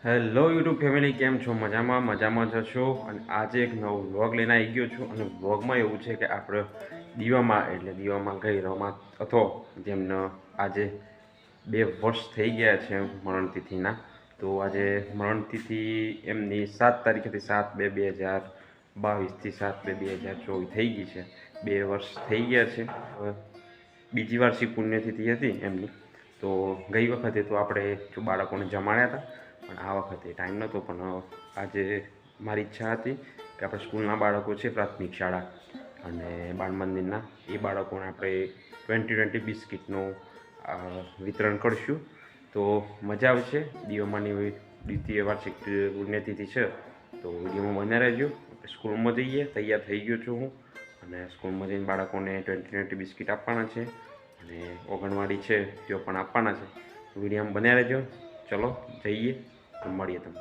Hello YouTube family, કેમ છો? મજામાં જશો. અને આજે એક નવો વ્લોગ લઈને આવી ગયો છું. અને વ્લોગમાં એવું છે કે આપણે દીવામાં ગઈ રમા હતો જેમને આજે 2 વર્ષ થઈ ગયા છે મરણતિથિના. તો આજે મરણતિથિ એમની 7 તારીખેથી 7/2/2022થી 7/2/2024 થઈ ગઈ છે. 2 વર્ષ થઈ ગયા છે. બીજી વાર્ષિક પુણ્યતિથિ હતી એમની. તો ગઈ વખતે તો આપણે બાળકોને જમાડ્યા હતા, પણ આ વખતે ટાઈમ નહોતો. પણ આજે મારી ઈચ્છા હતી કે આપણે સ્કૂલના બાળકો છે, પ્રાથમિક શાળા અને બાળ મંદિરના, એ બાળકોને આપણે 2020 બિસ્કિટનું વિતરણ કરીશું. તો મજા આવશે. દીવામાંની દ્વિતીય વાર્ષિક પુણ્યતિથિ છે, તો વિડીયોમાં બન્યા રહેજો. આપણે સ્કૂલમાં જઈએ, તૈયાર થઈ ગયો છું હું, અને સ્કૂલમાં જઈને બાળકોને 2020 બિસ્કિટ આપવાના છે અને ઓગણવાડી છે તેઓ પણ આપવાના છે. વિડીયોમાં બન્યા રહેજો. ચલો જઈએ, મળીએ તમને.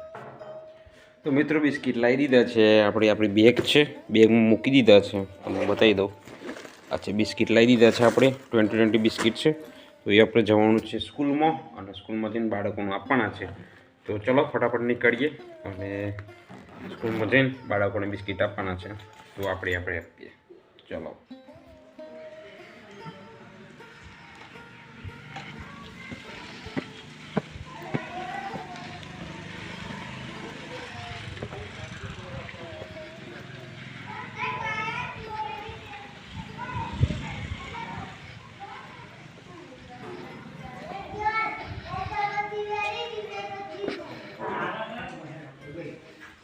તો મિત્રો, બિસ્કિટ લાવી દીધા છે. આપણી બેગ છે, બેગમાં મૂકી દીધા છે. તમને બતાવી દઉં. આ છે બિસ્કિટ લાવી દીધા છે આપણે. 2020 બિસ્કિટ છે. તો એ આપણે જવાનું છે સ્કૂલમાં, અને સ્કૂલમાં જઈને બાળકોને આપવાના છે. તો ચલો ફટાફટ નીકળીએ અને સ્કૂલમાં જઈને બાળકોને બિસ્કિટ આપવાના છે. તો આપણે આપીએ. ચલો.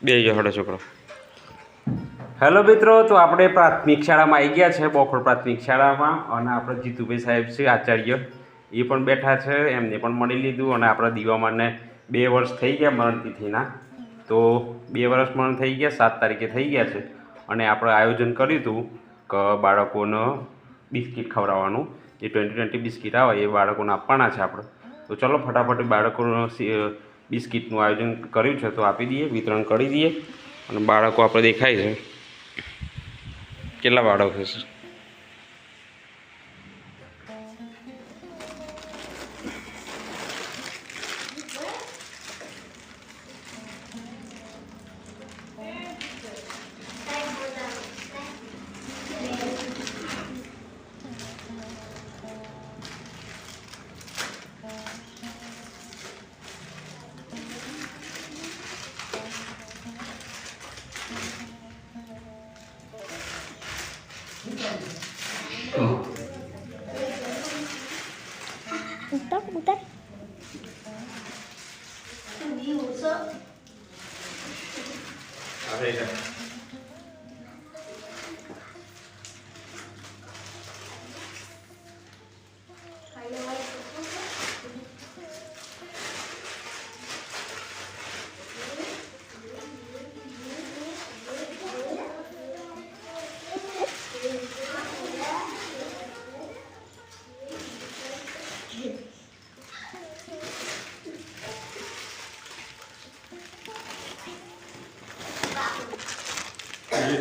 બે હડો છોકરો. હેલો મિત્રો, તો આપણે પ્રાથમિક શાળામાં આવી ગયા છે, બોખોડ પ્રાથમિક શાળામાં. અને આપણે જીતુભાઈ સાહેબ છે આચાર્ય, એ પણ બેઠા છે. એમને પણ મળી લીધું. અને આપણા દીવામાંને 2 વર્ષ થઈ ગયા મરણતિથિના. તો 2 વર્ષ મરણ થઈ ગયા, 7 તારીખે થઈ ગયા છે. અને આપણે આયોજન કર્યું હતું કે બાળકોને બિસ્કિટ ખવડાવવાનું. જે 2020 બિસ્કિટ આવે એ બાળકોને આપવાના છે આપણે. તો ચલો ફટાફટ બાળકોનો બિસ્કિટનું આયોજન કર્યું છે, તો આપી દઈએ, વિતરણ કરી દઈએ. અને બાળકો આપણે દેખાય છે, કેટલા બાળકો છે. Bentar.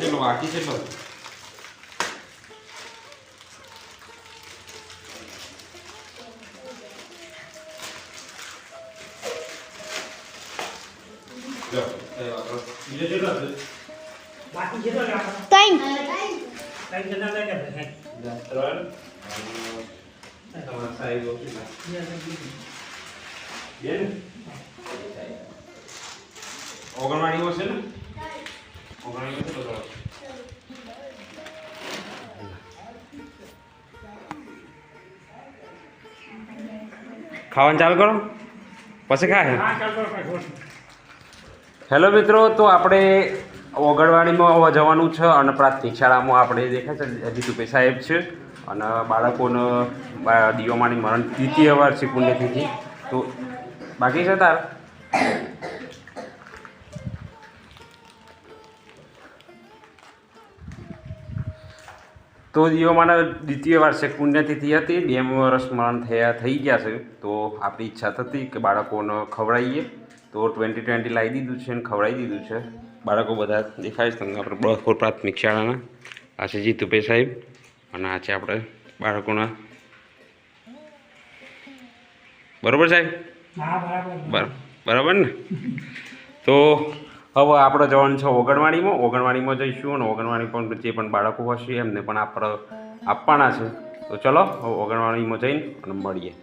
કેટલો બાકી છે? ઓગણવાડીમાં છે ને? ખાવાનું ચાલુ કરો, પછી ખાય. હેલો મિત્રો, તો આપણે ઓગણવાડીમાં જવાનું છે. અને પ્રાથમિક શાળામાં આપણે દેખાય છે જીતુભાઈ સાહેબ છે. અને બાળકોને દીવામાંની મરણ દ્વિતીય વાર્ષિક પુણ્યતિથિ તો બાકી છે તાર. તો દીવામાંના દ્વિતીય વાર્ષિક પુણ્યતિથિ હતી. 2 વર્ષ મરણ થઈ ગયા છે. તો આપણી ઈચ્છા થતી કે બાળકોને ખવડાવીએ. તો 2020 લાવી દીધું છે અને ખવડાવી દીધું છે. બાળકો બધા દેખાય છે તમને. આપણે બોખોડ પ્રાથમિક શાળાના આ છે જીતુભાઈ સાહેબ, અને આ છે આપણે બાળકોના. બરોબર સાહેબ? હા, બરાબર. બરાબર ને? તો હવે આપણે જવાનું છે ઓગણવાડીમાં જઈશું અને ઓગણવાડી પણ જે પણ બાળકો હશે એમને પણ આપણે આપવાના છે. તો ચલો હવે ઓગણવાડીમાં જઈને અને મળીએ.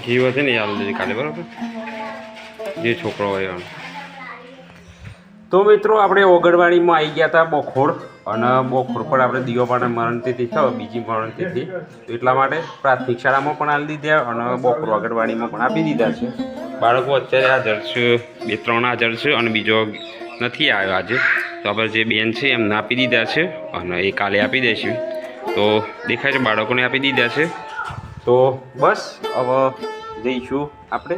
ઘી વધે ને યાદ દીધી કાલે, બરાબર? જે છોકરો હોય એમ. તો મિત્રો આપણે ઓગણવાડીમાં આવી ગયા હતા બખોર, અને બખોર પર આપણે દીવાપાને મરણતિથિ છે, બીજી મરણતિથિ, તો એટલા માટે પ્રાથમિક શાળામાં પણ આપી દીધા અને બખોર ઓગણવાડીમાં પણ આપી દીધા છે. બાળકો અત્યારે હાજર છે, 2-3 હાજર છે અને બીજો નથી આવ્યો આજે. તો આપણે જે બેન છે એમને આપી દીધા છે અને એ કાલે આપી દઈશું. તો દેખાય છે બાળકોને આપી દીધા છે. તો બસ હવે જઈશું આપણે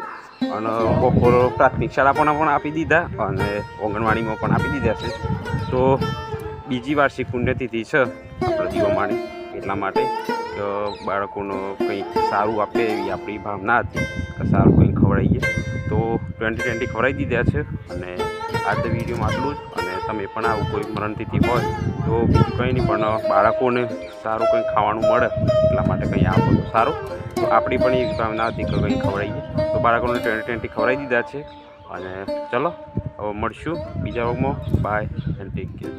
અને બપોર પ્રાથમિક શાળા પણ આપી દીધા અને ઓંગણવાડીમાં પણ આપી દીધા છે. તો બીજી વાર્ષિક પુણ્યતિથિ છે આપણે દીવામાની, એટલા માટે બાળકોને કંઈક સારું આપે એવી આપણી ભાવના હતી કે સારું કંઈક ખવડાવીએ. તો 2020 ખવડાવી દીધા છે અને આજના વિડીયોમાં આટલું જ. અને તમે પણ આવું કોઈ મરણતિથિ હોય તો બીજું કંઈ નહીં, પણ બાળકોને સારું કંઈ ખાવાનું મળે એટલા માટે કંઈ આપો તો સારું. તો આપણી પણ એ ભાવના હતી કે કંઈ ખવડાવીએ, તો બાળકોને 2020 ખવડાવી દીધા છે. અને ચલો હવે મળશું બીજા ભાગમાં. Bye and take care.